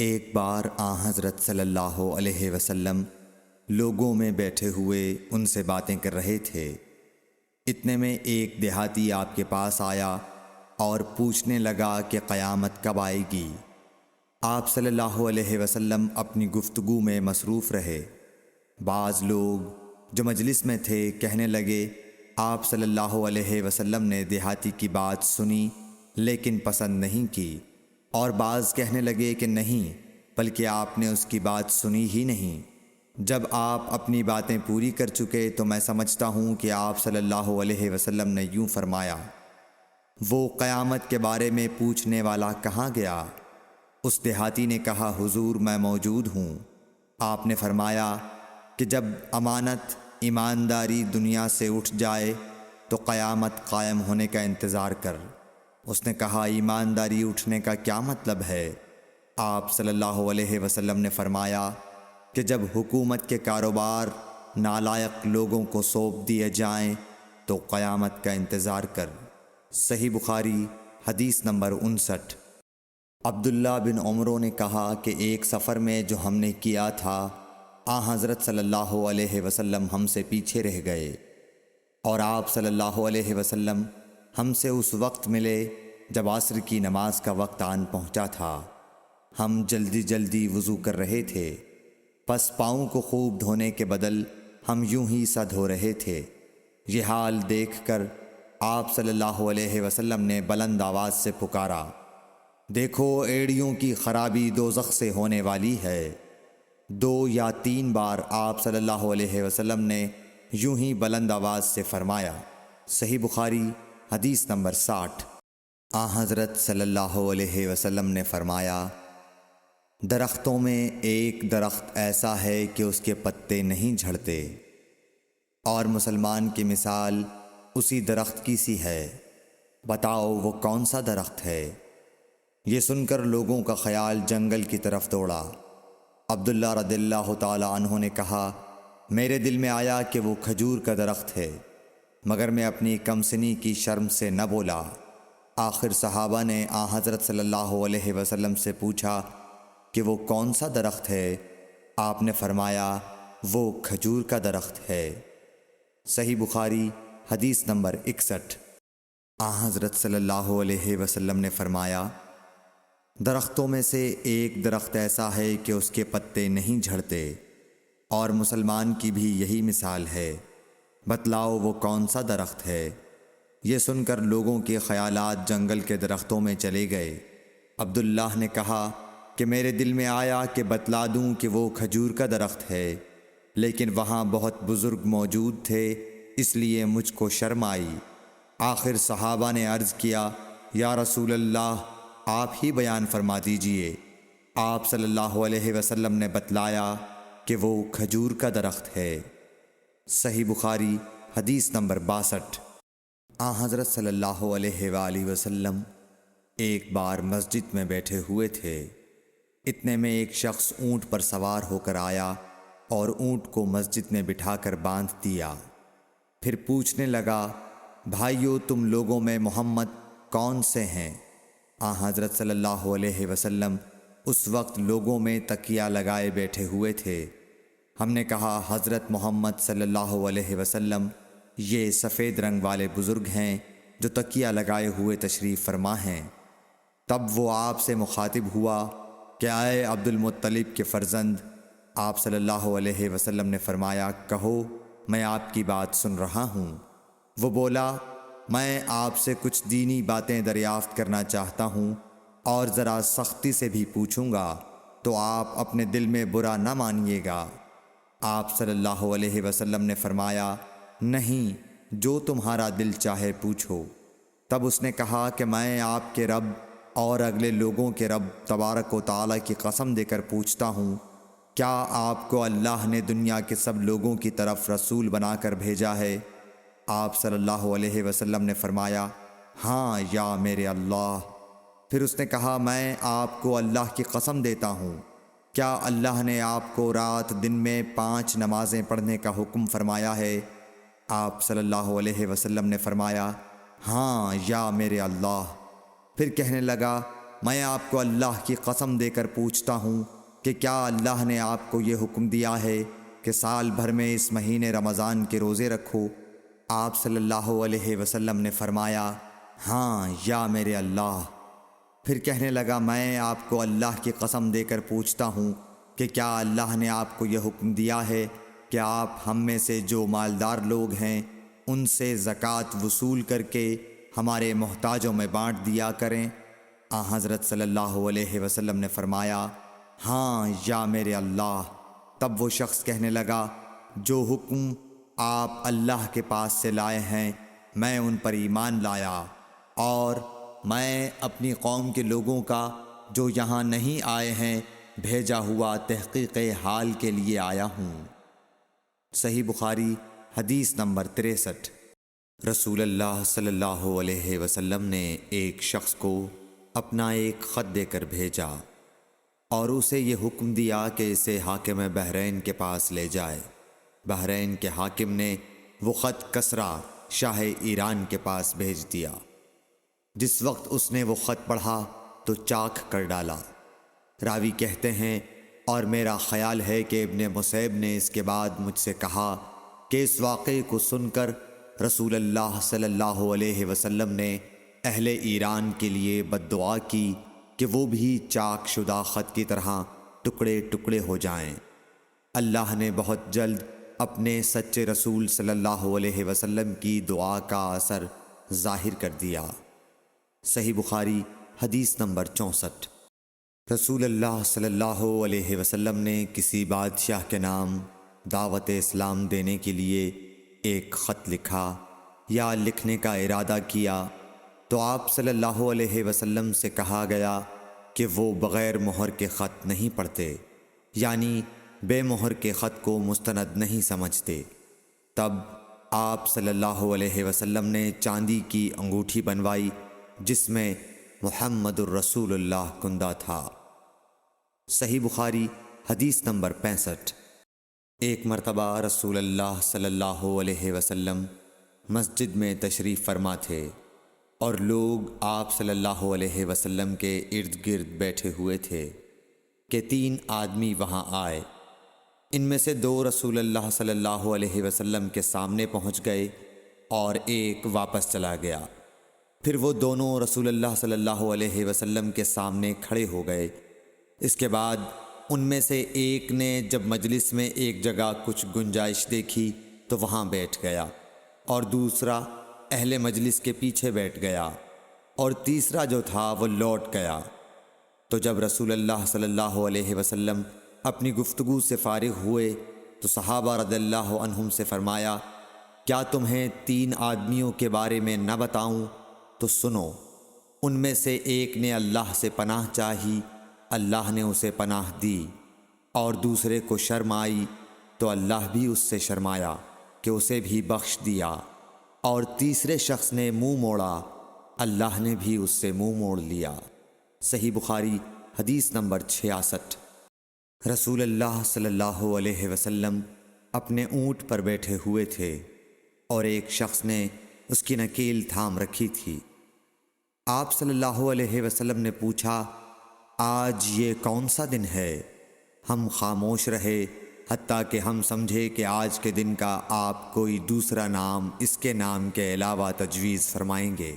ایک بار حضرت صلی اللہ علیہ وسلم لوگوں میں بیٹھے ہوئے ان سے باتیں کر رہے تھے۔ اتنے میں ایک دیہاتی آپ کے پاس آیا اور پوچھنے لگا کہ قیامت کب آئے گی۔ آپ صلی اللہ علیہ وسلم اپنی گفتگو میں مصروف رہے۔ بعض لوگ جو مجلس میں تھے کہنے لگے، آپ صلی اللہ علیہ وسلم نے دیہاتی کی بات سنی لیکن پسند نہیں کی، اور بعض کہنے لگے کہ نہیں، بلکہ آپ نے اس کی بات سنی ہی نہیں۔ جب آپ اپنی باتیں پوری کر چکے تو میں سمجھتا ہوں کہ آپ صلی اللہ علیہ وسلم نے یوں فرمایا، وہ قیامت کے بارے میں پوچھنے والا کہاں گیا؟ اس دیہاتی نے کہا، حضور میں موجود ہوں۔ آپ نے فرمایا کہ جب امانت ایمانداری دنیا سے اٹھ جائے تو قیامت قائم ہونے کا انتظار کر۔ اس نے کہا، ایمانداری اٹھنے کا کیا مطلب ہے؟ آپ صلی اللہ علیہ وسلم نے فرمایا کہ جب حکومت کے کاروبار نالائق لوگوں کو سونپ دیے جائیں تو قیامت کا انتظار کر۔ صحیح بخاری حدیث نمبر 59۔ عبداللہ بن عمرو نے کہا کہ ایک سفر میں جو ہم نے کیا تھا، حضرت صلی اللہ علیہ وسلم ہم سے پیچھے رہ گئے، اور آپ صلی اللہ علیہ وسلم ہم سے اس وقت ملے جب عصر کی نماز کا وقت آن پہنچا تھا۔ ہم جلدی جلدی وضو کر رہے تھے، پس پاؤں کو خوب دھونے کے بدل ہم یوں ہی سا دھو رہے تھے۔ یہ حال دیکھ کر آپ صلی اللہ علیہ وسلم نے بلند آواز سے پکارا، دیکھو ایڑیوں کی خرابی دوزخ سے ہونے والی ہے۔ 2 یا 3 بار آپ صلی اللہ علیہ وسلم نے یوں ہی بلند آواز سے فرمایا۔ صحیح بخاری حدیث نمبر 60۔ حضرت صلی اللہ علیہ وسلم نے فرمایا، درختوں میں ایک درخت ایسا ہے کہ اس کے پتے نہیں جھڑتے، اور مسلمان کی مثال اسی درخت کی سی ہے، بتاؤ وہ کون سا درخت ہے؟ یہ سن کر لوگوں کا خیال جنگل کی طرف دوڑا۔ عبداللہ رضی اللہ تعالی عنہ نے کہا، میرے دل میں آیا کہ وہ کھجور کا درخت ہے، مگر میں اپنی کم سنی کی شرم سے نہ بولا۔ آخر صحابہ نے حضرت صلی اللہ علیہ وسلم سے پوچھا کہ وہ کون سا درخت ہے؟ آپ نے فرمایا، وہ کھجور کا درخت ہے۔ صحیح بخاری حدیث نمبر 61۔ حضرت صلی اللہ علیہ وسلم نے فرمایا، درختوں میں سے ایک درخت ایسا ہے کہ اس کے پتے نہیں جھڑتے، اور مسلمان کی بھی یہی مثال ہے، بتلاؤ وہ کون سا درخت ہے؟ یہ سن کر لوگوں کے خیالات جنگل کے درختوں میں چلے گئے۔ عبداللہ نے کہا کہ میرے دل میں آیا کہ بتلا دوں کہ وہ کھجور کا درخت ہے، لیکن وہاں بہت بزرگ موجود تھے، اس لیے مجھ کو شرم آئی۔ آخر صحابہ نے عرض کیا، یا رسول اللہ، آپ ہی بیان فرما دیجئے۔ آپ صلی اللہ علیہ وسلم نے بتلایا کہ وہ کھجور کا درخت ہے۔ صحیح بخاری حدیث نمبر 62۔ حضرت صلی اللہ علیہ وآلہ وسلم ایک بار مسجد میں بیٹھے ہوئے تھے۔ اتنے میں ایک شخص اونٹ پر سوار ہو کر آیا اور اونٹ کو مسجد میں بٹھا کر باندھ دیا۔ پھر پوچھنے لگا، بھائیو تم لوگوں میں محمد کون سے ہیں؟ حضرت صلی اللہ علیہ وسلم اس وقت لوگوں میں تکیہ لگائے بیٹھے ہوئے تھے۔ ہم نے کہا، حضرت محمد صلی اللہ علیہ وسلم یہ سفید رنگ والے بزرگ ہیں جو تکیہ لگائے ہوئے تشریف فرما ہیں۔ تب وہ آپ سے مخاطب ہوا کہ اے عبد المطلب کے فرزند۔ آپ صلی اللہ علیہ وسلم نے فرمایا، کہو میں آپ کی بات سن رہا ہوں۔ وہ بولا، میں آپ سے کچھ دینی باتیں دریافت کرنا چاہتا ہوں، اور ذرا سختی سے بھی پوچھوں گا تو آپ اپنے دل میں برا نہ مانیے گا۔ آپ صلی اللہ علیہ وسلم نے فرمایا، نہیں، جو تمہارا دل چاہے پوچھو۔ تب اس نے کہا کہ میں آپ کے رب اور اگلے لوگوں کے رب تبارک و تعالی کی قسم دے کر پوچھتا ہوں، کیا آپ کو اللہ نے دنیا کے سب لوگوں کی طرف رسول بنا کر بھیجا ہے؟ آپ صلی اللہ علیہ وسلم نے فرمایا، ہاں یا میرے اللہ۔ پھر اس نے کہا، میں آپ کو اللہ کی قسم دیتا ہوں، کیا اللہ نے آپ کو رات دن میں 5 نمازیں پڑھنے کا حکم فرمایا ہے؟ آپ صلی اللہ علیہ وسلم نے فرمایا، ہاں یا میرے اللہ۔ پھر کہنے لگا، میں آپ کو اللہ کی قسم دے کر پوچھتا ہوں کہ کیا اللہ نے آپ کو یہ حکم دیا ہے کہ سال بھر میں اس مہینے رمضان کے روزے رکھو؟ آپ صلی اللہ علیہ وسلم نے فرمایا، ہاں یا میرے اللہ۔ پھر کہنے لگا، میں آپ کو اللہ کی قسم دے کر پوچھتا ہوں کہ کیا اللہ نے آپ کو یہ حکم دیا ہے کہ آپ ہم میں سے جو مالدار لوگ ہیں ان سے زکوٰۃ وصول کر کے ہمارے محتاجوں میں بانٹ دیا کریں؟ حضرت صلی اللہ علیہ وسلم نے فرمایا، ہاں یا میرے اللہ۔ تب وہ شخص کہنے لگا، جو حکم آپ اللہ کے پاس سے لائے ہیں میں ان پر ایمان لایا، اور میں اپنی قوم کے لوگوں کا جو یہاں نہیں آئے ہیں بھیجا ہوا تحقیق حال کے لیے آیا ہوں۔ صحیح بخاری حدیث نمبر 63۔ رسول اللہ صلی اللہ علیہ وسلم نے ایک شخص کو اپنا ایک خط دے کر بھیجا اور اسے یہ حکم دیا کہ اسے حاکم بحرین کے پاس لے جائے۔ بحرین کے حاکم نے وہ خط کسریٰ شاہ ایران کے پاس بھیج دیا۔ جس وقت اس نے وہ خط پڑھا تو چاک کر ڈالا۔ راوی کہتے ہیں، اور میرا خیال ہے کہ ابن مسیب نے اس کے بعد مجھ سے کہا کہ اس واقعے کو سن کر رسول اللہ صلی اللہ علیہ وسلم نے اہل ایران کے لیے بد دعا کی کہ وہ بھی چاک شدہ خط کی طرح ٹکڑے ٹکڑے ہو جائیں۔ اللہ نے بہت جلد اپنے سچے رسول صلی اللہ علیہ وسلم کی دعا کا اثر ظاہر کر دیا۔ صحیح بخاری حدیث نمبر 64۔ رسول اللہ صلی اللہ علیہ وسلم نے کسی بادشاہ کے نام دعوت اسلام دینے کے لیے ایک خط لکھا یا لکھنے کا ارادہ کیا تو آپ صلی اللہ علیہ وسلم سے کہا گیا کہ وہ بغیر مہر کے خط نہیں پڑھتے، یعنی بے مہر کے خط کو مستند نہیں سمجھتے۔ تب آپ صلی اللہ علیہ وسلم نے چاندی کی انگوٹھی بنوائی جس میں محمد الرسول اللہ کندہ تھا۔ صحیح بخاری حدیث نمبر 65۔ ایک مرتبہ رسول اللہ صلی اللہ علیہ وسلم مسجد میں تشریف فرما تھے اور لوگ آپ صلی اللہ علیہ وسلم کے ارد گرد بیٹھے ہوئے تھے کہ 3 آدمی وہاں آئے۔ ان میں سے 2 رسول اللہ صلی اللہ علیہ وسلم کے سامنے پہنچ گئے اور ایک واپس چلا گیا۔ پھر وہ دونوں رسول اللہ صلی اللہ علیہ وسلم کے سامنے کھڑے ہو گئے۔ اس کے بعد ان میں سے ایک نے جب مجلس میں ایک جگہ کچھ گنجائش دیکھی تو وہاں بیٹھ گیا، اور دوسرا اہل مجلس کے پیچھے بیٹھ گیا، اور تیسرا جو تھا وہ لوٹ گیا۔ تو جب رسول اللہ صلی اللہ علیہ وسلم اپنی گفتگو سے فارغ ہوئے تو صحابہ رضی اللہ عنہم سے فرمایا، کیا تمہیں 3 آدمیوں کے بارے میں نہ بتاؤں؟ تو سنو۔ ان میں سے ایک نے اللہ سے پناہ چاہی، اللہ نے اسے پناہ دی، اور دوسرے کو شرم آئی تو اللہ بھی اس سے شرمایا کہ اسے بھی بخش دیا، اور تیسرے شخص نے منہ موڑا، اللہ نے بھی اس سے منہ موڑ لیا۔ صحیح بخاری حدیث نمبر 66۔ رسول اللہ صلی اللہ علیہ وسلم اپنے اونٹ پر بیٹھے ہوئے تھے اور ایک شخص نے اس کی نکیل تھام رکھی تھی۔ آپ صلی اللہ علیہ وسلم نے پوچھا، آج یہ کون سا دن ہے؟ ہم خاموش رہے حتیٰ کہ ہم سمجھے کہ آج کے دن کا آپ کوئی دوسرا نام اس کے نام کے علاوہ تجویز فرمائیں گے۔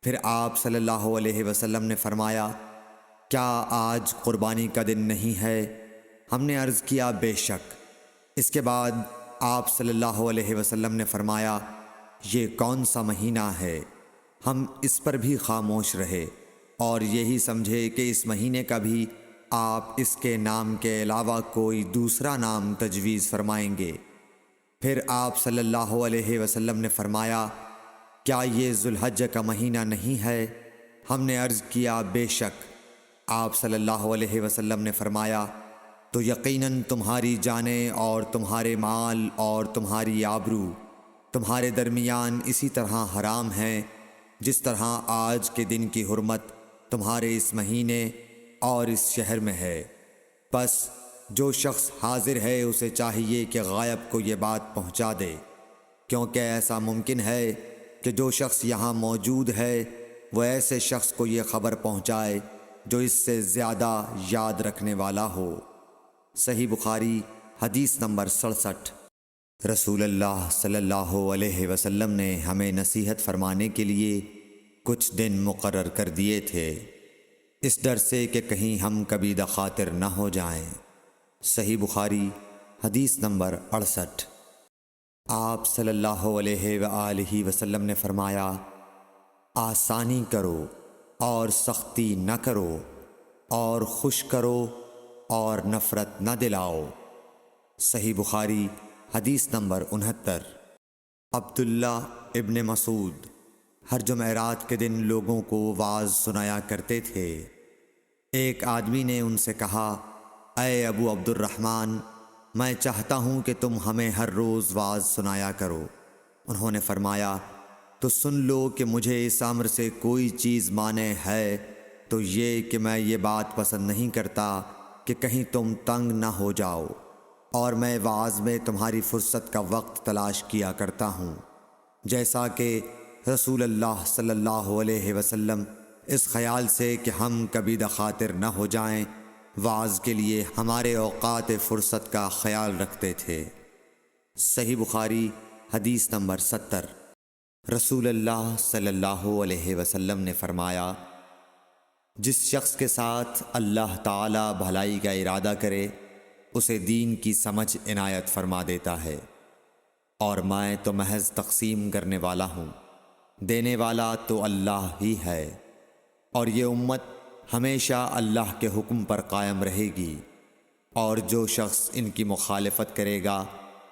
پھر آپ صلی اللہ علیہ وسلم نے فرمایا، کیا آج قربانی کا دن نہیں ہے؟ ہم نے عرض کیا، بے شک۔ اس کے بعد آپ صلی اللہ علیہ وسلم نے فرمایا، یہ کون سا مہینہ ہے؟ ہم اس پر بھی خاموش رہے اور یہی سمجھے کہ اس مہینے کا بھی آپ اس کے نام کے علاوہ کوئی دوسرا نام تجویز فرمائیں گے۔ پھر آپ صلی اللہ علیہ وسلم نے فرمایا، کیا یہ ذو الحجہ کا مہینہ نہیں ہے؟ ہم نے عرض کیا، بے شک۔ آپ صلی اللہ علیہ وسلم نے فرمایا، تو یقیناً تمہاری جانیں اور تمہارے مال اور تمہاری آبرو تمہارے درمیان اسی طرح حرام ہیں جس طرح آج کے دن کی حرمت تمہارے اس مہینے اور اس شہر میں ہے۔ پس جو شخص حاضر ہے اسے چاہیے کہ غائب کو یہ بات پہنچا دے، کیونکہ ایسا ممکن ہے کہ جو شخص یہاں موجود ہے وہ ایسے شخص کو یہ خبر پہنچائے جو اس سے زیادہ یاد رکھنے والا ہو۔ صحیح بخاری حدیث نمبر 67۔ رسول اللہ صلی اللہ علیہ وسلم نے ہمیں نصیحت فرمانے کے لیے کچھ دن مقرر کر دیے تھے، اس ڈر سے کہ کہیں ہم کبھی دخاطر نہ ہو جائیں۔ صحیح بخاری حدیث نمبر 68۔ آپ صلی اللہ علیہ وآلہ وسلم نے فرمایا، آسانی کرو اور سختی نہ کرو، اور خوش کرو اور نفرت نہ دلاؤ۔ صحیح بخاری حدیث نمبر 69۔ عبداللہ ابن مسعود ہر جمعرات کے دن لوگوں کو وعظ سنایا کرتے تھے۔ ایک آدمی نے ان سے کہا، اے ابو عبد الرحمن، میں چاہتا ہوں کہ تم ہمیں ہر روز وعظ سنایا کرو۔ انہوں نے فرمایا، تو سن لو کہ مجھے اس امر سے کوئی چیز مانع ہے تو یہ کہ میں یہ بات پسند نہیں کرتا کہ کہیں تم تنگ نہ ہو جاؤ، اور میں وعظ میں تمہاری فرصت کا وقت تلاش کیا کرتا ہوں، جیسا کہ رسول اللہ صلی اللہ علیہ وسلم اس خیال سے کہ ہم کبھی دخاطر نہ ہو جائیں وعظ کے لیے ہمارے اوقات فرصت کا خیال رکھتے تھے۔ صحیح بخاری حدیث نمبر 70۔ رسول اللہ صلی اللہ علیہ وسلم نے فرمایا، جس شخص کے ساتھ اللہ تعالی بھلائی کا ارادہ کرے اسے دین کی سمجھ عنایت فرما دیتا ہے، اور میں تو محض تقسیم کرنے والا ہوں، دینے والا تو اللہ ہی ہے، اور یہ امت ہمیشہ اللہ کے حکم پر قائم رہے گی، اور جو شخص ان کی مخالفت کرے گا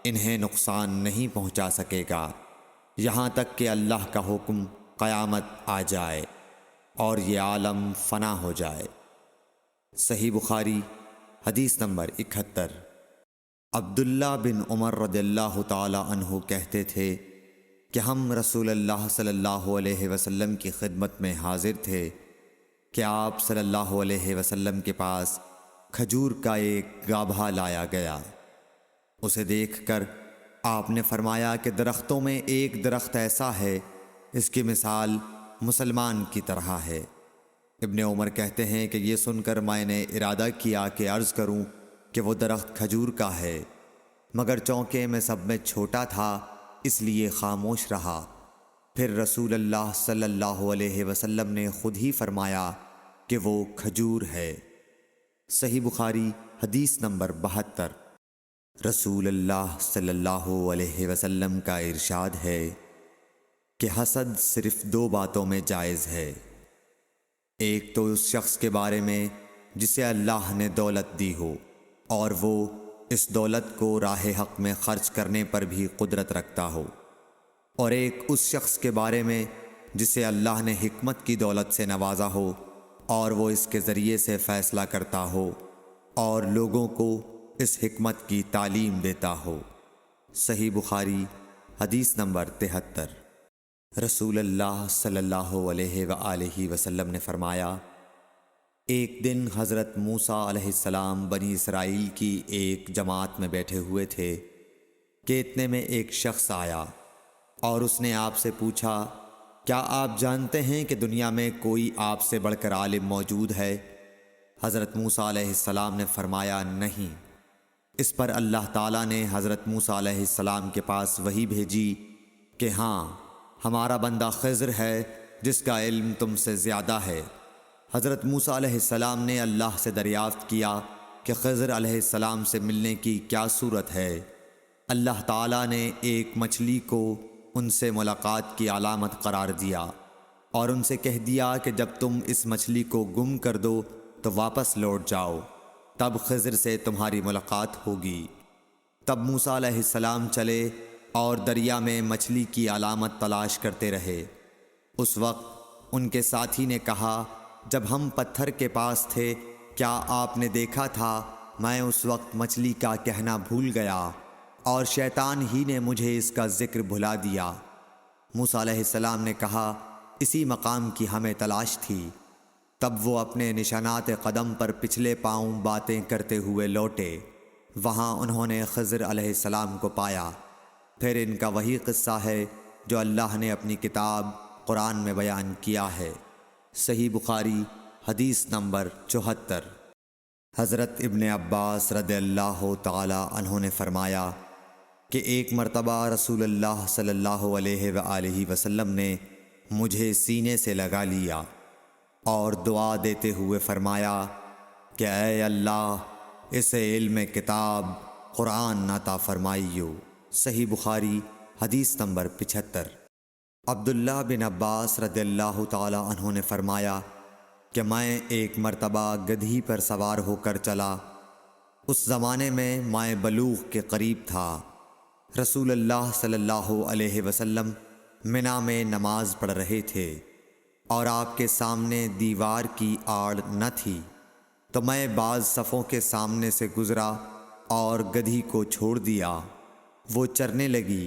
انہیں نقصان نہیں پہنچا سکے گا یہاں تک کہ اللہ کا حکم قیامت آ جائے اور یہ عالم فنا ہو جائے۔ صحیح بخاری حدیث نمبر 71۔ عبداللہ بن عمر رضی اللہ تعالی عنہ کہتے تھے کہ ہم رسول اللہ صلی اللہ علیہ وسلم کی خدمت میں حاضر تھے کہ آپ صلی اللہ علیہ وسلم کے پاس کھجور کا ایک گابھا لایا گیا۔ اسے دیکھ کر آپ نے فرمایا کہ درختوں میں ایک درخت ایسا ہے اس کی مثال مسلمان کی طرح ہے۔ ابن عمر کہتے ہیں کہ یہ سن کر میں نے ارادہ کیا کہ عرض کروں کہ وہ درخت کھجور کا ہے، مگر چونکہ میں سب میں چھوٹا تھا اس لیے خاموش رہا۔ پھر رسول اللہ صلی اللہ علیہ وسلم نے خود ہی فرمایا کہ وہ کھجور ہے۔ صحیح بخاری حدیث نمبر 72۔ رسول اللہ صلی اللہ علیہ وسلم کا ارشاد ہے کہ حسد صرف دو باتوں میں جائز ہے، ایک تو اس شخص کے بارے میں جسے اللہ نے دولت دی ہو اور وہ اس دولت کو راہ حق میں خرچ کرنے پر بھی قدرت رکھتا ہو، اور ایک اس شخص کے بارے میں جسے اللہ نے حکمت کی دولت سے نوازا ہو اور وہ اس کے ذریعے سے فیصلہ کرتا ہو اور لوگوں کو اس حکمت کی تعلیم دیتا ہو۔ صحیح بخاری حدیث نمبر 73۔ رسول اللہ صلی اللہ علیہ وآلہ وسلم نے فرمایا، ایک دن حضرت موسیٰ علیہ السلام بنی اسرائیل کی ایک جماعت میں بیٹھے ہوئے تھے کہ اتنے میں ایک شخص آیا اور اس نے آپ سے پوچھا، کیا آپ جانتے ہیں کہ دنیا میں کوئی آپ سے بڑھ کر عالم موجود ہے؟ حضرت موسیٰ علیہ السلام نے فرمایا، نہیں۔ اس پر اللہ تعالیٰ نے حضرت موسیٰ علیہ السلام کے پاس وحی بھیجی کہ ہاں، ہمارا بندہ خضر ہے جس کا علم تم سے زیادہ ہے۔ حضرت موسیٰ علیہ السلام نے اللہ سے دریافت کیا کہ خضر علیہ السلام سے ملنے کی کیا صورت ہے؟ اللہ تعالیٰ نے ایک مچھلی کو ان سے ملاقات کی علامت قرار دیا اور ان سے کہہ دیا کہ جب تم اس مچھلی کو گم کر دو تو واپس لوٹ جاؤ، تب خضر سے تمہاری ملاقات ہوگی۔ تب موسیٰ علیہ السلام چلے اور دریا میں مچھلی کی علامت تلاش کرتے رہے۔ اس وقت ان کے ساتھی نے کہا، جب ہم پتھر کے پاس تھے کیا آپ نے دیکھا تھا؟ میں اس وقت مچھلی کا کہنا بھول گیا اور شیطان ہی نے مجھے اس کا ذکر بھلا دیا۔ موسیٰ علیہ السلام نے کہا، اسی مقام کی ہمیں تلاش تھی۔ تب وہ اپنے نشانات قدم پر پچھلے پاؤں باتیں کرتے ہوئے لوٹے۔ وہاں انہوں نے خضر علیہ السلام کو پایا۔ پھر ان کا وہی قصہ ہے جو اللہ نے اپنی کتاب قرآن میں بیان کیا ہے۔ صحیح بخاری حدیث نمبر 74۔ حضرت ابن عباس رضی اللہ تعالی عنہ نے فرمایا کہ ایک مرتبہ رسول اللہ صلی اللہ علیہ وآلہ وسلم نے مجھے سینے سے لگا لیا اور دعا دیتے ہوئے فرمایا کہ اے اللہ اسے علم کتاب قرآن عطا فرمائیو۔ صحیح بخاری حدیث نمبر 75۔ عبداللہ بن عباس رضی اللہ تعالی عنہ نے فرمایا کہ میں ایک مرتبہ گدھی پر سوار ہو کر چلا۔ اس زمانے میں بلوغ کے قریب تھا۔ رسول اللہ صلی اللہ علیہ وسلم منی میں نماز پڑھ رہے تھے اور آپ کے سامنے دیوار کی آڑ نہ تھی، تو میں بعض صفوں کے سامنے سے گزرا اور گدھی کو چھوڑ دیا۔ وہ چرنے لگی،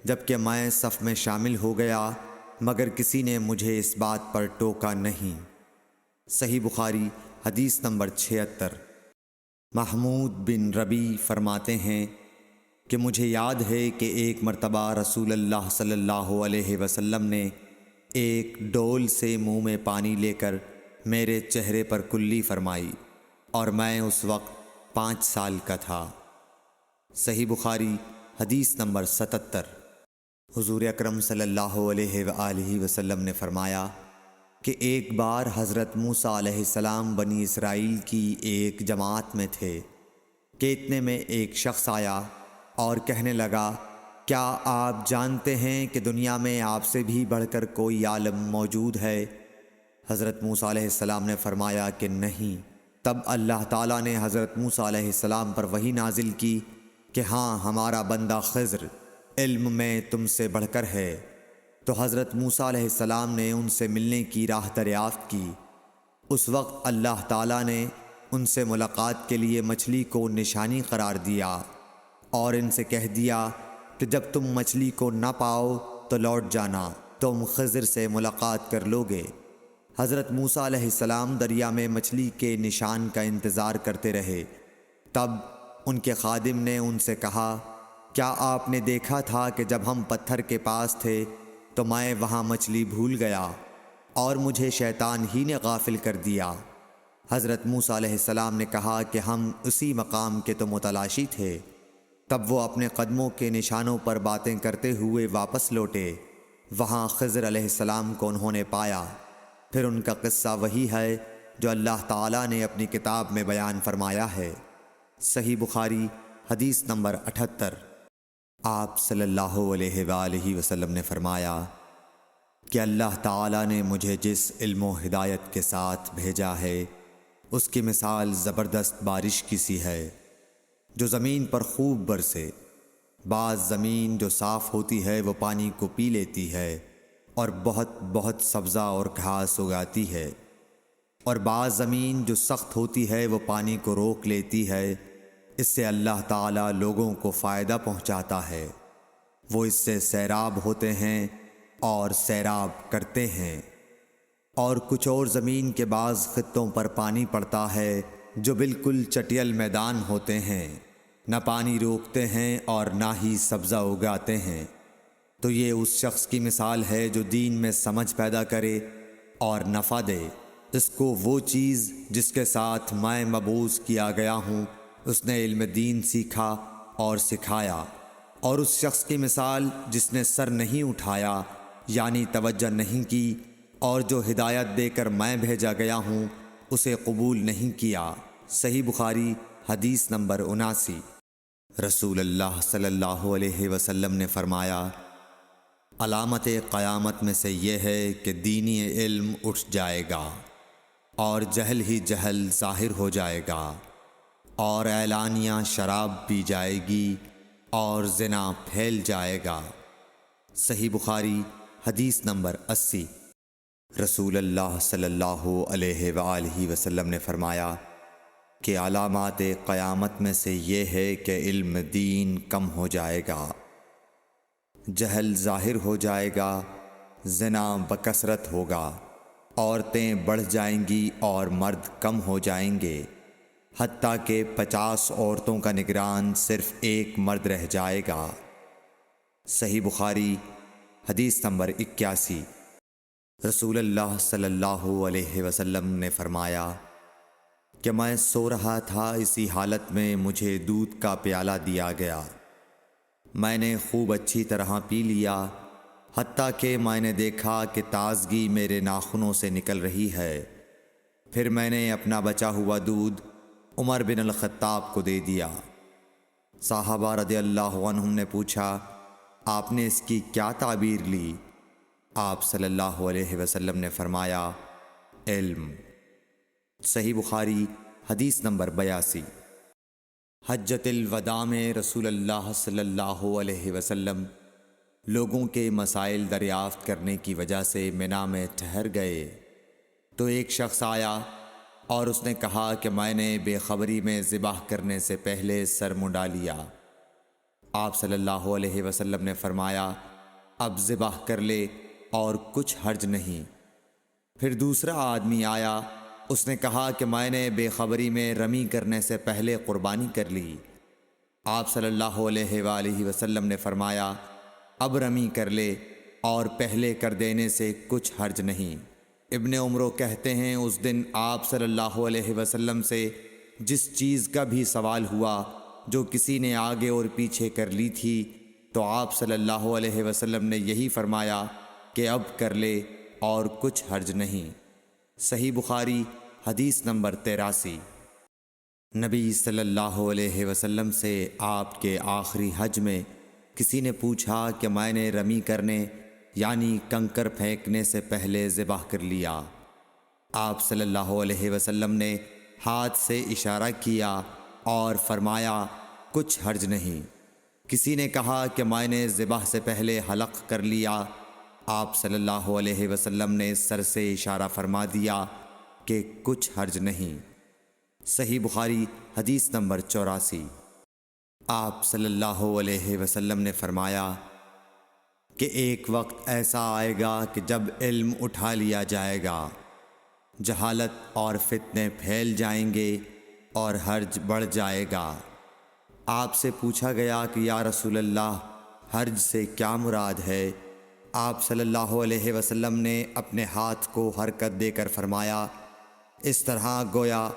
جبکہ میں صف میں شامل ہو گیا، مگر کسی نے مجھے اس بات پر ٹوکا نہیں۔ صحیح بخاری حدیث نمبر 76۔ محمود بن ربیع فرماتے ہیں کہ مجھے یاد ہے کہ ایک مرتبہ رسول اللہ صلی اللہ علیہ وسلم نے ایک ڈول سے منہ میں پانی لے کر میرے چہرے پر کلی فرمائی، اور میں اس وقت 5 سال کا تھا۔ صحیح بخاری حدیث نمبر 77۔ حضور اکرم صلی اللہ علیہ وآلہ وسلم نے فرمایا کہ ایک بار حضرت موسیٰ علیہ السلام بنی اسرائیل کی ایک جماعت میں تھے کہ اتنے میں ایک شخص آیا اور کہنے لگا، کیا آپ جانتے ہیں کہ دنیا میں آپ سے بھی بڑھ کر کوئی عالم موجود ہے؟ حضرت موسیٰ علیہ السلام نے فرمایا کہ نہیں۔ تب اللہ تعالیٰ نے حضرت موسیٰ علیہ السلام پر وحی نازل کی کہ ہاں، ہمارا بندہ خضر علم میں تم سے بڑھ کر ہے۔ تو حضرت موسیٰ علیہ السلام نے ان سے ملنے کی راہ دریافت کی۔ اس وقت اللہ تعالیٰ نے ان سے ملاقات کے لیے مچھلی کو نشانی قرار دیا اور ان سے کہہ دیا کہ جب تم مچھلی کو نہ پاؤ تو لوٹ جانا، تم خضر سے ملاقات کر لوگے۔ حضرت موسیٰ علیہ السلام دریا میں مچھلی کے نشان کا انتظار کرتے رہے۔ تب ان کے خادم نے ان سے کہا، کیا آپ نے دیکھا تھا کہ جب ہم پتھر کے پاس تھے تو میں وہاں مچھلی بھول گیا اور مجھے شیطان ہی نے غافل کر دیا؟ حضرت موسیٰ علیہ السلام نے کہا کہ ہم اسی مقام کے تو متلاشی تھے۔ تب وہ اپنے قدموں کے نشانوں پر باتیں کرتے ہوئے واپس لوٹے۔ وہاں خضر علیہ السلام کو انہوں نے پایا۔ پھر ان کا قصہ وہی ہے جو اللہ تعالیٰ نے اپنی کتاب میں بیان فرمایا ہے۔ صحیح بخاری حدیث نمبر 78۔ آپ صلی اللہ علیہ وآلہ وسلم نے فرمایا کہ اللہ تعالیٰ نے مجھے جس علم و ہدایت کے ساتھ بھیجا ہے اس کی مثال زبردست بارش کی سی ہے جو زمین پر خوب برسے۔ بعض زمین جو صاف ہوتی ہے وہ پانی کو پی لیتی ہے اور بہت سبزہ اور گھاس اگاتی ہے، اور بعض زمین جو سخت ہوتی ہے وہ پانی کو روک لیتی ہے۔ اس سے اللہ تعالیٰ لوگوں کو فائدہ پہنچاتا ہے، وہ اس سے سیراب ہوتے ہیں اور سیراب کرتے ہیں۔ اور کچھ اور زمین کے بعض خطوں پر پانی پڑتا ہے جو بالکل چٹیل میدان ہوتے ہیں، نہ پانی روکتے ہیں اور نہ ہی سبزہ اگاتے ہیں۔ تو یہ اس شخص کی مثال ہے جو دین میں سمجھ پیدا کرے اور نفع دے۔ اس کو وہ چیز جس کے ساتھ میں مبعوث کیا گیا ہوں اس نے علم دین سیکھا اور سکھایا، اور اس شخص کی مثال جس نے سر نہیں اٹھایا یعنی توجہ نہیں کی، اور جو ہدایت دے کر میں بھیجا گیا ہوں اسے قبول نہیں کیا۔ صحیح بخاری حدیث نمبر 79۔ رسول اللہ صلی اللہ علیہ وسلم نے فرمایا، علامت قیامت میں سے یہ ہے کہ دینی علم اٹھ جائے گا اور جہل ہی جہل ظاہر ہو جائے گا، اور اعلانیہ شراب پی جائے گی اور زنا پھیل جائے گا۔ صحیح بخاری حدیث نمبر 80۔ رسول اللہ صلی اللہ علیہ وآلہ وسلم نے فرمایا کہ علامات قیامت میں سے یہ ہے کہ علم دین کم ہو جائے گا، جہل ظاہر ہو جائے گا، زنا بکثرت ہوگا، عورتیں بڑھ جائیں گی اور مرد کم ہو جائیں گے، حتیٰ کہ 50 عورتوں کا نگران صرف ایک مرد رہ جائے گا۔ صحیح بخاری حدیث نمبر 81۔ رسول اللہ صلی اللہ علیہ وسلم نے فرمایا کہ میں سو رہا تھا، اسی حالت میں مجھے دودھ کا پیالہ دیا گیا۔ میں نے خوب اچھی طرح پی لیا، حتیٰ کہ میں نے دیکھا کہ تازگی میرے ناخنوں سے نکل رہی ہے۔ پھر میں نے اپنا بچا ہوا دودھ عمر بن الخطاب کو دے دیا۔ صحابہ رضی اللہ عنہم نے پوچھا، آپ نے اس کی کیا تعبیر لی؟ آپ صلی اللہ علیہ وسلم نے فرمایا، علم۔ صحیح بخاری حدیث نمبر 82۔ حجۃ الوداع میں رسول اللہ صلی اللہ علیہ وسلم لوگوں کے مسائل دریافت کرنے کی وجہ سے منا میں ٹھہر گئے تو ایک شخص آیا اور اس نے کہا کہ میں نے بے خبری میں ذبح کرنے سے پہلے سر منڈا لیا۔ آپ صلی اللہ علیہ وسلم نے فرمایا، اب ذبح کر لے اور کچھ حرج نہیں۔ پھر دوسرا آدمی آیا، اس نے کہا کہ میں نے بے خبری میں رمی کرنے سے پہلے قربانی کر لی۔ آپ صلی اللہ علیہ وآلہ وسلم نے فرمایا، اب رمی کر لے اور پہلے کر دینے سے کچھ حرج نہیں۔ ابن عمرو کہتے ہیں، اس دن آپ صلی اللہ علیہ وسلم سے جس چیز کا بھی سوال ہوا جو کسی نے آگے اور پیچھے کر لی تھی، تو آپ صلی اللہ علیہ وسلم نے یہی فرمایا کہ اب کر لے اور کچھ حرج نہیں۔ صحیح بخاری حدیث نمبر 83۔ نبی صلی اللہ علیہ وسلم سے آپ کے آخری حج میں کسی نے پوچھا کہ میں نے رمی کرنے یعنی کنکر پھینکنے سے پہلے ذبح کر لیا۔ آپ صلی اللہ علیہ وسلم نے ہاتھ سے اشارہ کیا اور فرمایا، کچھ حرج نہیں۔ کسی نے کہا کہ میں نے ذبح سے پہلے حلق کر لیا۔ آپ صلی اللہ علیہ وسلم نے سر سے اشارہ فرما دیا کہ کچھ حرج نہیں۔ صحیح بخاری حدیث نمبر 84۔ آپ صلی اللہ علیہ وسلم نے فرمایا کہ ایک وقت ایسا آئے گا کہ جب علم اٹھا لیا جائے گا، جہالت اور فتنے پھیل جائیں گے اور حرج بڑھ جائے گا۔ آپ سے پوچھا گیا کہ یا رسول اللہ، حرج سے کیا مراد ہے؟ آپ صلی اللہ علیہ وسلم نے اپنے ہاتھ کو حرکت دے کر فرمایا، اس طرح گویا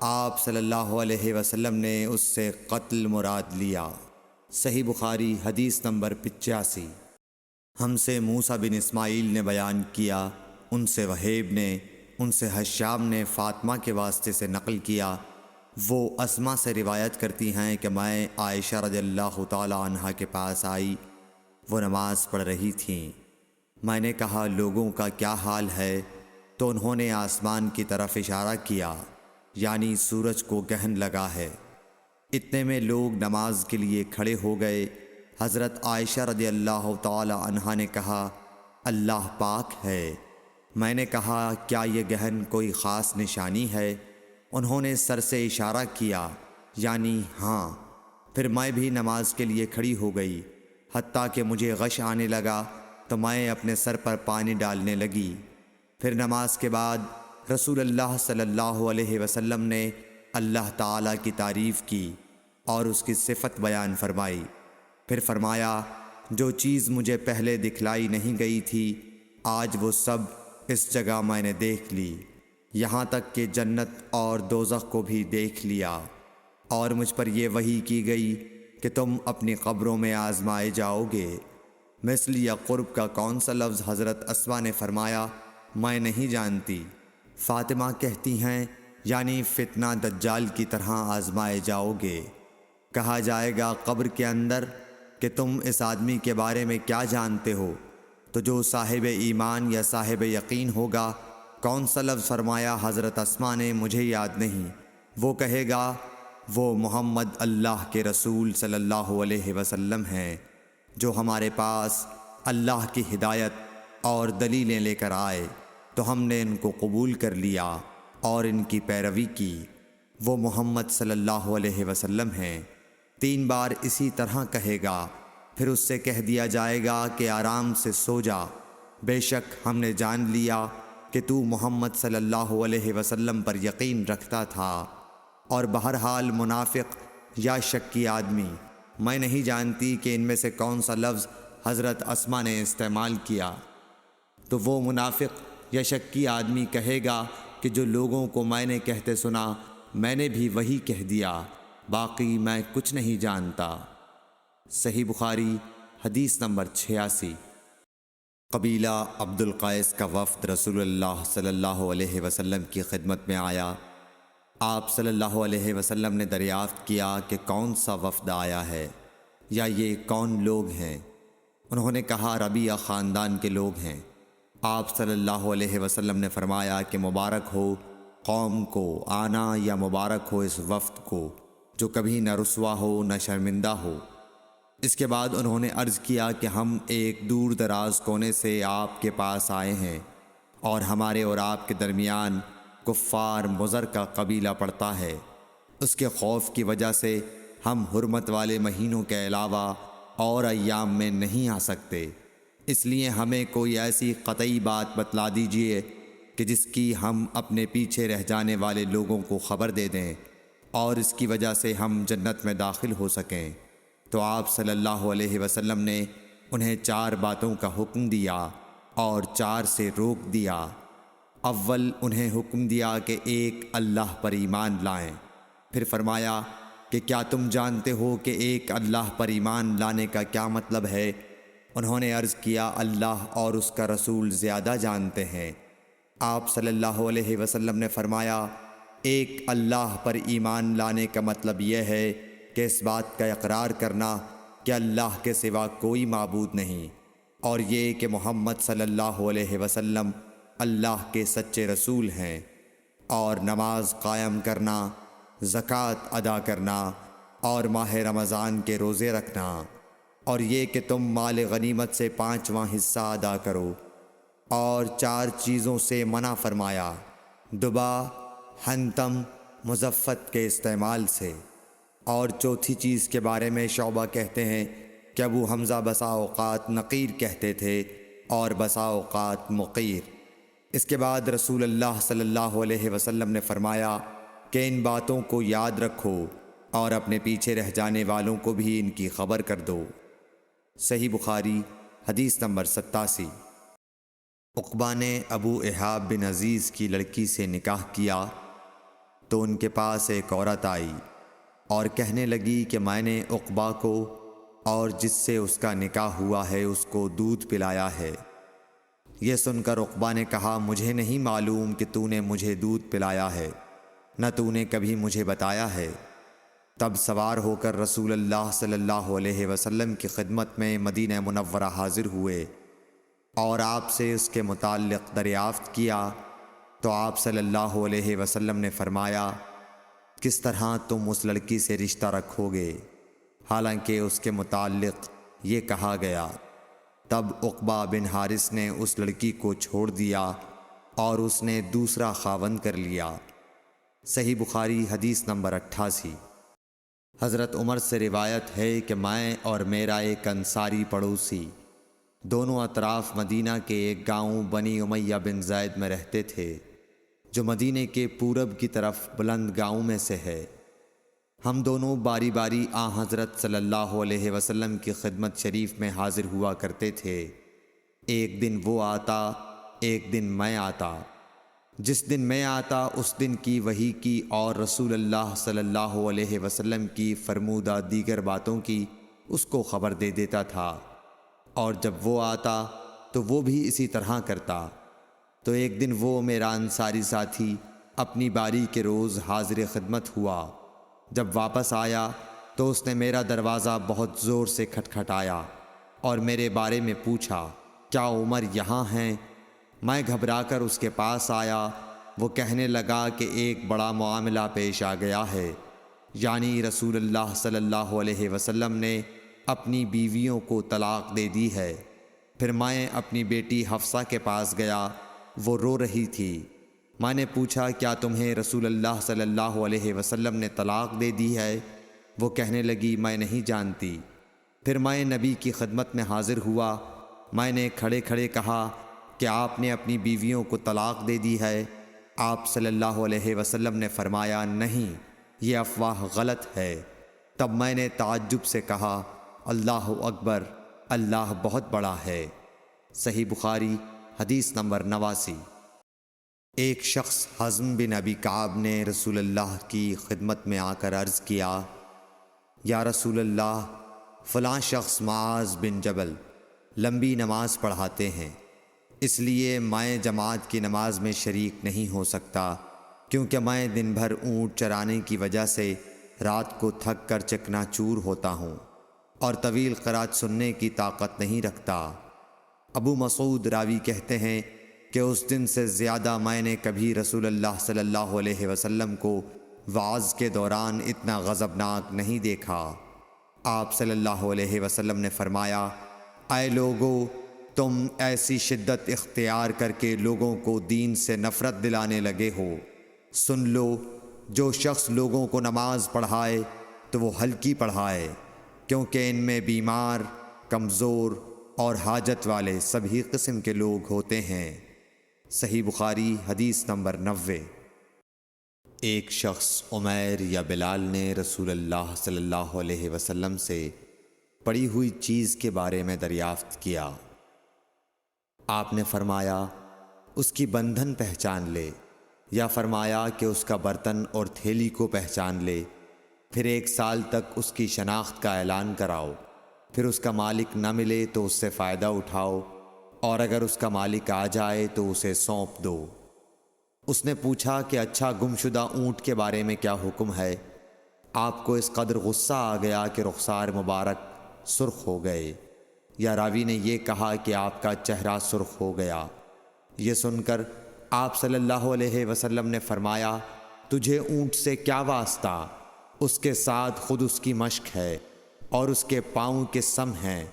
آپ صلی اللہ علیہ وسلم نے اس سے قتل مراد لیا۔ صحیح بخاری حدیث نمبر 85۔ ہم سے موسیٰ بن اسماعیل نے بیان کیا، ان سے وہیب نے، ان سے حشام نے فاطمہ کے واسطے سے نقل کیا۔ وہ اسما سے روایت کرتی ہیں کہ میں عائشہ رضی اللہ تعالی عنہا کے پاس آئی، وہ نماز پڑھ رہی تھیں۔ میں نے کہا، لوگوں کا کیا حال ہے؟ تو انہوں نے آسمان کی طرف اشارہ کیا، یعنی سورج کو گہن لگا ہے۔ اتنے میں لوگ نماز کے لیے کھڑے ہو گئے۔ حضرت عائشہ رضی اللہ تعالی عنہا نے کہا، اللہ پاک ہے۔ میں نے کہا، کیا یہ گہن کوئی خاص نشانی ہے؟ انہوں نے سر سے اشارہ کیا، یعنی ہاں۔ پھر میں بھی نماز کے لیے کھڑی ہو گئی، حتیٰ کہ مجھے غش آنے لگا تو میں اپنے سر پر پانی ڈالنے لگی۔ پھر نماز کے بعد رسول اللہ صلی اللہ علیہ وسلم نے اللہ تعالیٰ کی تعریف کی اور اس کی صفت بیان فرمائی۔ پھر فرمایا، جو چیز مجھے پہلے دکھلائی نہیں گئی تھی، آج وہ سب اس جگہ میں نے دیکھ لی، یہاں تک کہ جنت اور دوزخ کو بھی دیکھ لیا۔ اور مجھ پر یہ وحی کی گئی کہ تم اپنی قبروں میں آزمائے جاؤ گے۔ مثل یا قرب کا کون سا لفظ؟ حضرت اسما نے فرمایا، میں نہیں جانتی۔ فاطمہ کہتی ہیں، یعنی فتنہ دجال کی طرح آزمائے جاؤ گے۔ کہا جائے گا قبر کے اندر کہ تم اس آدمی کے بارے میں کیا جانتے ہو؟ تو جو صاحب ایمان یا صاحب یقین ہوگا۔ کون سا لفظ فرمایا؟ حضرت اسما نے، مجھے یاد نہیں۔ وہ کہے گا، وہ محمد اللہ کے رسول صلی اللہ علیہ وسلم ہیں، جو ہمارے پاس اللہ کی ہدایت اور دلیلیں لے کر آئے، تو ہم نے ان کو قبول کر لیا اور ان کی پیروی کی۔ وہ محمد صلی اللہ علیہ وسلم ہیں۔ 3 بار اسی طرح کہے گا، پھر اس سے کہہ دیا جائے گا کہ آرام سے سو جا، بے شک ہم نے جان لیا کہ تو محمد صلی اللہ علیہ وسلم پر یقین رکھتا تھا۔ اور بہرحال منافق یا شکی آدمی، میں نہیں جانتی کہ ان میں سے کون سا لفظ حضرت اسما نے استعمال کیا۔ تو وہ منافق یا شکی آدمی کہے گا کہ جو لوگوں کو میں نے کہتے سنا میں نے بھی وہی کہہ دیا، باقی میں کچھ نہیں جانتا۔ صحیح بخاری حدیث نمبر 86۔ قبیلہ عبد القیس کا وفد رسول اللہ صلی اللہ علیہ وسلم کی خدمت میں آیا۔ آپ صلی اللہ علیہ وسلم نے دریافت کیا کہ کون سا وفد آیا ہے یا یہ کون لوگ ہیں؟ انہوں نے کہا ربیعہ خاندان کے لوگ ہیں۔ آپ صلی اللہ علیہ وسلم نے فرمایا کہ مبارک ہو قوم کو آنا، یا مبارک ہو اس وفد کو جو کبھی نہ رسوا ہو نہ شرمندہ ہو۔ اس کے بعد انہوں نے عرض کیا کہ ہم ایک دور دراز کونے سے آپ کے پاس آئے ہیں، اور ہمارے اور آپ کے درمیان کفار مضر کا قبیلہ پڑتا ہے۔ اس کے خوف کی وجہ سے ہم حرمت والے مہینوں کے علاوہ اور ایام میں نہیں آ سکتے، اس لیے ہمیں کوئی ایسی قطعی بات بتلا دیجئے کہ جس کی ہم اپنے پیچھے رہ جانے والے لوگوں کو خبر دے دیں اور اس کی وجہ سے ہم جنت میں داخل ہو سکیں۔ تو آپ صلی اللہ علیہ وسلم نے انہیں 4 باتوں کا حکم دیا اور 4 سے روک دیا۔ اول انہیں حکم دیا کہ ایک اللہ پر ایمان لائیں، پھر فرمایا کہ کیا تم جانتے ہو کہ ایک اللہ پر ایمان لانے کا کیا مطلب ہے؟ انہوں نے عرض کیا اللہ اور اس کا رسول زیادہ جانتے ہیں۔ آپ صلی اللہ علیہ وسلم نے فرمایا ایک اللہ پر ایمان لانے کا مطلب یہ ہے کہ اس بات کا اقرار کرنا کہ اللہ کے سوا کوئی معبود نہیں، اور یہ کہ محمد صلی اللہ علیہ وسلم اللہ کے سچے رسول ہیں، اور نماز قائم کرنا، زکوٰۃ ادا کرنا، اور ماہ رمضان کے روزے رکھنا، اور یہ کہ تم مال غنیمت سے 5واں حصہ ادا کرو، اور 4 چیزوں سے منع فرمایا، دبا، حنتم، مزفت کے استعمال سے۔ اور چوتھی چیز کے بارے میں شعبہ کہتے ہیں کہ ابو حمزہ بسا اوقات نقیر کہتے تھے اور بسا اوقات مقیر۔ اس کے بعد رسول اللہ صلی اللہ علیہ وسلم نے فرمایا کہ ان باتوں کو یاد رکھو اور اپنے پیچھے رہ جانے والوں کو بھی ان کی خبر کر دو۔ صحیح بخاری حدیث نمبر 87۔ عقبہ نے ابو احاب بن عزیز کی لڑکی سے نکاح کیا تو ان کے پاس ایک عورت آئی اور کہنے لگی کہ میں نے عقبہ کو اور جس سے اس کا نکاح ہوا ہے اس کو دودھ پلایا ہے۔ یہ سن کر عقبہ نے کہا مجھے نہیں معلوم کہ تو نے مجھے دودھ پلایا ہے، نہ تو نے کبھی مجھے بتایا ہے۔ تب سوار ہو کر رسول اللہ صلی اللہ علیہ وسلم کی خدمت میں مدینہ منورہ حاضر ہوئے اور آپ سے اس کے متعلق دریافت کیا تو آپ صلی اللہ علیہ وسلم نے فرمایا کس طرح تم اس لڑکی سے رشتہ رکھو گے، حالانکہ اس کے متعلق یہ کہا گیا۔ تب عقبہ بن حارث نے اس لڑکی کو چھوڑ دیا اور اس نے دوسرا خاوند کر لیا۔ صحیح بخاری حدیث نمبر 88۔ حضرت عمر سے روایت ہے کہ میں اور میرا ایک انصاری پڑوسی دونوں اطراف مدینہ کے ایک گاؤں بنی امیہ بن زید میں رہتے تھے، جو مدینے کے پورب کی طرف بلند گاؤں میں سے ہے۔ ہم دونوں باری باری حضرت صلی اللہ علیہ وسلم کی خدمت شریف میں حاضر ہوا کرتے تھے۔ ایک دن وہ آتا، ایک دن میں آتا۔ جس دن میں آتا اس دن کی وحی کی اور رسول اللہ صلی اللہ علیہ وسلم کی فرمودہ دیگر باتوں کی اس کو خبر دے دیتا تھا، اور جب وہ آتا تو وہ بھی اسی طرح کرتا۔ تو ایک دن وہ میرا انصاری ساتھی اپنی باری کے روز حاضر خدمت ہوا۔ جب واپس آیا تو اس نے میرا دروازہ بہت زور سے کھٹکھٹایا اور میرے بارے میں پوچھا کیا عمر یہاں ہیں؟ میں گھبرا کر اس کے پاس آیا۔ وہ کہنے لگا کہ ایک بڑا معاملہ پیش آ گیا ہے، یعنی رسول اللہ صلی اللہ علیہ وسلم نے اپنی بیویوں کو طلاق دے دی ہے۔ پھر میں اپنی بیٹی حفصہ کے پاس گیا، وہ رو رہی تھی۔ میں نے پوچھا کیا تمہیں رسول اللہ صلی اللہ علیہ وسلم نے طلاق دے دی ہے؟ وہ کہنے لگی میں نہیں جانتی۔ پھر میں نبی کی خدمت میں حاضر ہوا۔ میں نے کھڑے کھڑے کہا کہ آپ نے اپنی بیویوں کو طلاق دے دی ہے؟ آپ صلی اللہ علیہ وسلم نے فرمایا نہیں، یہ افواہ غلط ہے۔ تب میں نے تعجب سے کہا اللہ اکبر، اللہ بہت بڑا ہے۔ صحیح بخاری حدیث نمبر 89۔ ایک شخص حزم بن ابی کعب نے رسول اللہ کی خدمت میں آ کر عرض کیا، یا رسول اللہ، فلاں شخص معاذ بن جبل لمبی نماز پڑھاتے ہیں، اس لیے میں جماعت کی نماز میں شریک نہیں ہو سکتا، کیونکہ میں دن بھر اونٹ چرانے کی وجہ سے رات کو تھک کر چکنا چور ہوتا ہوں اور طویل قرات سننے کی طاقت نہیں رکھتا۔ ابو مسعود راوی کہتے ہیں کہ اس دن سے زیادہ میں نے کبھی رسول اللہ صلی اللہ علیہ وسلم کو وعظ کے دوران اتنا غضبناک نہیں دیکھا۔ آپ صلی اللہ علیہ وسلم نے فرمایا، اے لوگو، تم ایسی شدت اختیار کر کے لوگوں کو دین سے نفرت دلانے لگے ہو۔ سن لو، جو شخص لوگوں کو نماز پڑھائے تو وہ ہلکی پڑھائے، کیونکہ ان میں بیمار، کمزور اور حاجت والے سبھی قسم کے لوگ ہوتے ہیں۔ صحیح بخاری حدیث نمبر 90۔ ایک شخص عمیر یا بلال نے رسول اللہ صلی اللہ علیہ وسلم سے پڑی ہوئی چیز کے بارے میں دریافت کیا۔ آپ نے فرمایا، اس کی بندھن پہچان لے، یا فرمایا کہ اس کا برتن اور تھیلی کو پہچان لے، پھر 1 سال تک اس کی شناخت کا اعلان کراؤ، پھر اس کا مالک نہ ملے تو اس سے فائدہ اٹھاؤ، اور اگر اس کا مالک آ جائے تو اسے سونپ دو۔ اس نے پوچھا کہ اچھا، گمشدہ اونٹ کے بارے میں کیا حکم ہے؟ آپ کو اس قدر غصہ آ گیا کہ رخسار مبارک سرخ ہو گئے، یا راوی نے یہ کہا کہ آپ کا چہرہ سرخ ہو گیا۔ یہ سن کر آپ صلی اللہ علیہ وسلم نے فرمایا، تجھے اونٹ سے کیا واسطہ؟ اس کے ساتھ خود اس کی مشق ہے اور اس کے پاؤں کے سم ہیں،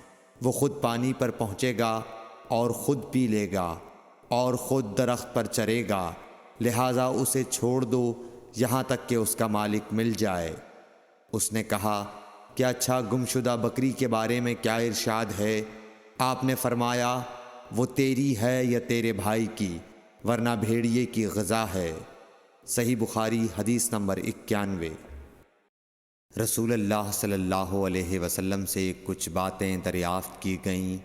وہ خود پانی پر پہنچے گا اور خود پی لے گا اور خود درخت پر چرے گا، لہٰذا اسے چھوڑ دو یہاں تک کہ اس کا مالک مل جائے۔ اس نے کہا کہ اچھا، گمشدہ بکری کے بارے میں کیا ارشاد ہے؟ آپ نے فرمایا، وہ تیری ہے یا تیرے بھائی کی، ورنہ بھیڑیے کی غذا ہے۔ صحیح بخاری حدیث نمبر 91۔ رسول اللہ صلی اللہ علیہ وسلم سے کچھ باتیں دریافت کی گئیں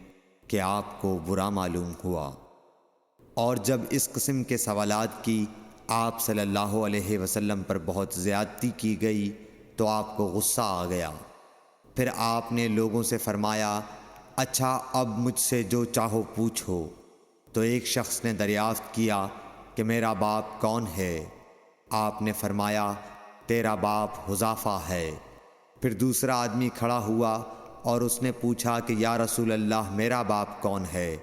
کہ آپ کو برا معلوم ہوا، اور جب اس قسم کے سوالات کی آپ صلی اللہ علیہ وسلم پر بہت زیادتی کی گئی تو آپ کو غصہ آ گیا۔ پھر آپ نے لوگوں سے فرمایا، اچھا، اب مجھ سے جو چاہو پوچھو۔ تو ایک شخص نے دریافت کیا کہ میرا باپ کون ہے؟ آپ نے فرمایا، تیرا باپ حذافہ ہے۔ پھر دوسرا آدمی کھڑا ہوا اور اس نے پوچھا کہ یا رسول اللہ، میرا باپ کون ہے؟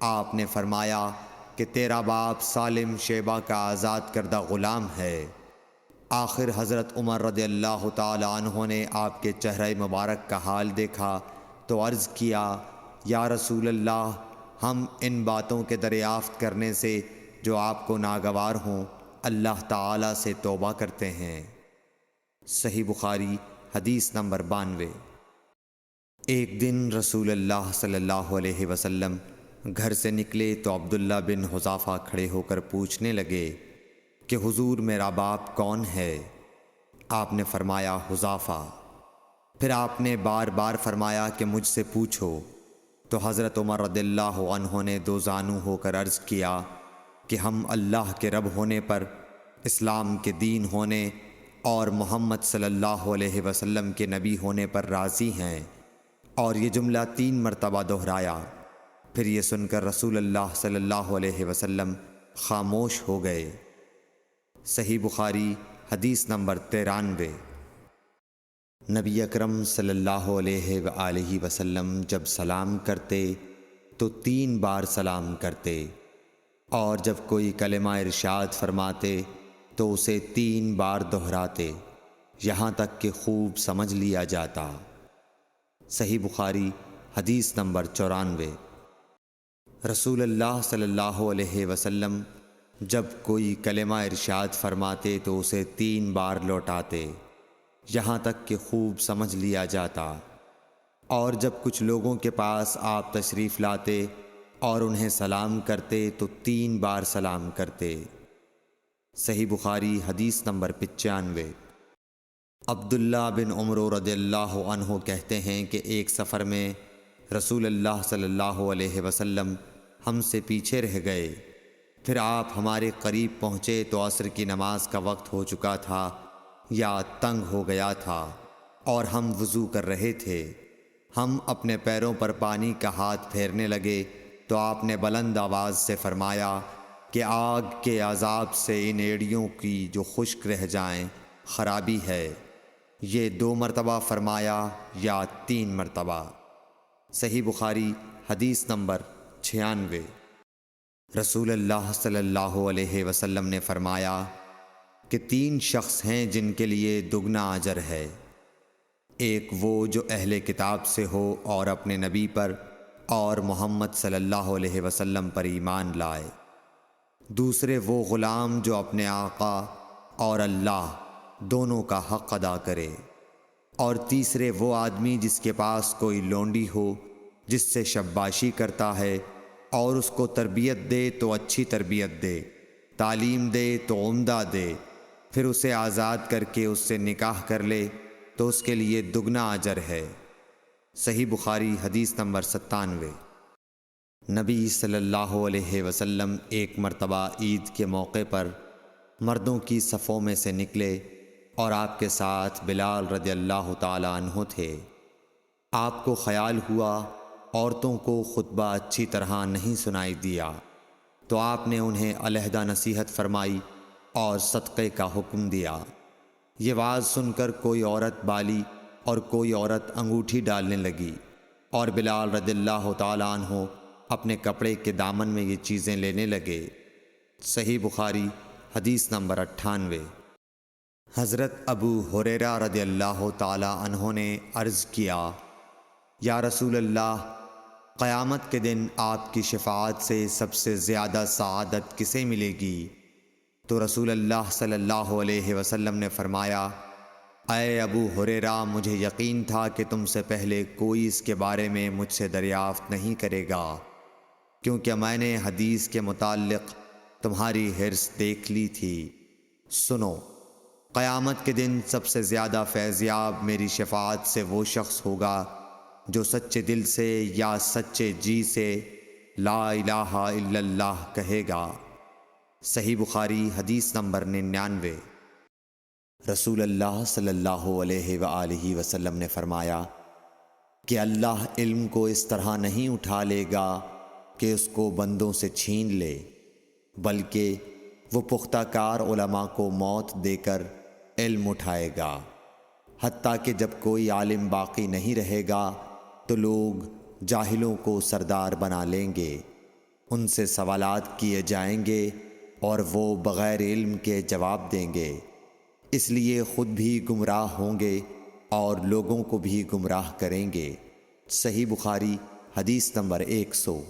آپ نے فرمایا کہ تیرا باپ سالم شیبہ کا آزاد کردہ غلام ہے۔ آخر حضرت عمر رضی اللہ تعالی عنہ نے آپ کے چہرہ مبارک کا حال دیکھا تو عرض کیا، یا رسول اللہ، ہم ان باتوں کے دریافت کرنے سے جو آپ کو ناگوار ہوں اللہ تعالی سے توبہ کرتے ہیں۔ صحیح بخاری حدیث نمبر 92۔ ایک دن رسول اللہ صلی اللہ علیہ وسلم گھر سے نکلے تو عبداللہ بن حذافہ کھڑے ہو کر پوچھنے لگے کہ حضور، میرا باپ کون ہے؟ آپ نے فرمایا، حذافہ۔ پھر آپ نے بار بار فرمایا کہ مجھ سے پوچھو۔ تو حضرت عمر رضی اللہ عنہ نے دو زانو ہو کر عرض کیا کہ ہم اللہ کے رب ہونے پر، اسلام کے دین ہونے اور محمد صلی اللہ علیہ وسلم کے نبی ہونے پر راضی ہیں، اور یہ جملہ 3 مرتبہ دہرایا۔ پھر یہ سن کر رسول اللہ صلی اللہ علیہ وسلم خاموش ہو گئے۔ صحیح بخاری حدیث نمبر 93۔ نبی اکرم صلی اللہ علیہ وآلہ وسلم جب سلام کرتے تو 3 بار سلام کرتے، اور جب کوئی کلمہ ارشاد فرماتے تو اسے 3 بار دہراتے، یہاں تک کہ خوب سمجھ لیا جاتا۔ صحیح بخاری حدیث نمبر 94۔ رسول اللہ صلی اللہ علیہ وسلم جب کوئی کلمہ ارشاد فرماتے تو اسے 3 بار لوٹاتے، یہاں تک کہ خوب سمجھ لیا جاتا، اور جب کچھ لوگوں کے پاس آپ تشریف لاتے اور انہیں سلام کرتے تو 3 بار سلام کرتے۔ صحیح بخاری حدیث نمبر 95۔ عبداللہ بن عمر رضی اللہ عنہ کہتے ہیں کہ ایک سفر میں رسول اللہ صلی اللہ علیہ وسلم ہم سے پیچھے رہ گئے، پھر آپ ہمارے قریب پہنچے تو عصر کی نماز کا وقت ہو چکا تھا یا تنگ ہو گیا تھا اور ہم وضو کر رہے تھے۔ ہم اپنے پیروں پر پانی کا ہاتھ پھیرنے لگے تو آپ نے بلند آواز سے فرمایا کہ آگ کے عذاب سے ان ایڑیوں کی جو خشک رہ جائیں خرابی ہے۔ یہ 2 مرتبہ فرمایا یا 3 مرتبہ؟ صحیح بخاری حدیث نمبر 96۔ رسول اللہ صلی اللہ علیہ وسلم نے فرمایا کہ 3 شخص ہیں جن کے لیے دگنا اجر ہے۔ ایک وہ جو اہل کتاب سے ہو اور اپنے نبی پر اور محمد صلی اللہ علیہ وسلم پر ایمان لائے۔ دوسرے وہ غلام جو اپنے آقا اور اللہ دونوں کا حق ادا کرے۔ اور تیسرے وہ آدمی جس کے پاس کوئی لونڈی ہو جس سے شباشی کرتا ہے اور اس کو تربیت دے تو اچھی تربیت دے، تعلیم دے تو عمدہ دے، پھر اسے آزاد کر کے اس سے نکاح کر لے تو اس کے لیے دگنا اجر ہے۔ صحیح بخاری حدیث نمبر 97۔ نبی صلی اللہ علیہ وسلم ایک مرتبہ عید کے موقع پر مردوں کی صفوں میں سے نکلے اور آپ کے ساتھ بلال رضی اللہ تعالیٰ عنہ تھے۔ آپ کو خیال ہوا عورتوں کو خطبہ اچھی طرح نہیں سنائی دیا تو آپ نے انہیں علیحدہ نصیحت فرمائی اور صدقے کا حکم دیا۔ یہ واز سن کر کوئی عورت بالی اور کوئی عورت انگوٹھی ڈالنے لگی، اور بلال رضی اللہ تعالیٰ عنہ اپنے کپڑے کے دامن میں یہ چیزیں لینے لگے۔ صحیح بخاری حدیث نمبر 98۔ حضرت ابو ہریرہ رضی اللہ تعالیٰ عنہ نے عرض کیا، یا رسول اللہ، قیامت کے دن آپ کی شفاعت سے سب سے زیادہ سعادت کسے ملے گی؟ تو رسول اللہ صلی اللہ علیہ وسلم نے فرمایا، اے ابو ہریرہ، مجھے یقین تھا کہ تم سے پہلے کوئی اس کے بارے میں مجھ سے دریافت نہیں کرے گا، کیونکہ میں نے حدیث کے متعلق تمہاری حرص دیکھ لی تھی۔ سنو، قیامت کے دن سب سے زیادہ فیضیاب میری شفاعت سے وہ شخص ہوگا جو سچے دل سے یا سچے جی سے لا الہ الا اللہ کہے گا۔ صحیح بخاری حدیث نمبر 99۔ رسول اللہ صلی اللہ علیہ وآلہ وسلم نے فرمایا کہ اللہ علم کو اس طرح نہیں اٹھا لے گا کہ اس کو بندوں سے چھین لے، بلکہ وہ پختہ کار علماء کو موت دے کر علم اٹھائے گا، حتیٰ کہ جب کوئی عالم باقی نہیں رہے گا تو لوگ جاہلوں کو سردار بنا لیں گے، ان سے سوالات کیے جائیں گے اور وہ بغیر علم کے جواب دیں گے، اس لیے خود بھی گمراہ ہوں گے اور لوگوں کو بھی گمراہ کریں گے۔ صحیح بخاری حدیث نمبر 100۔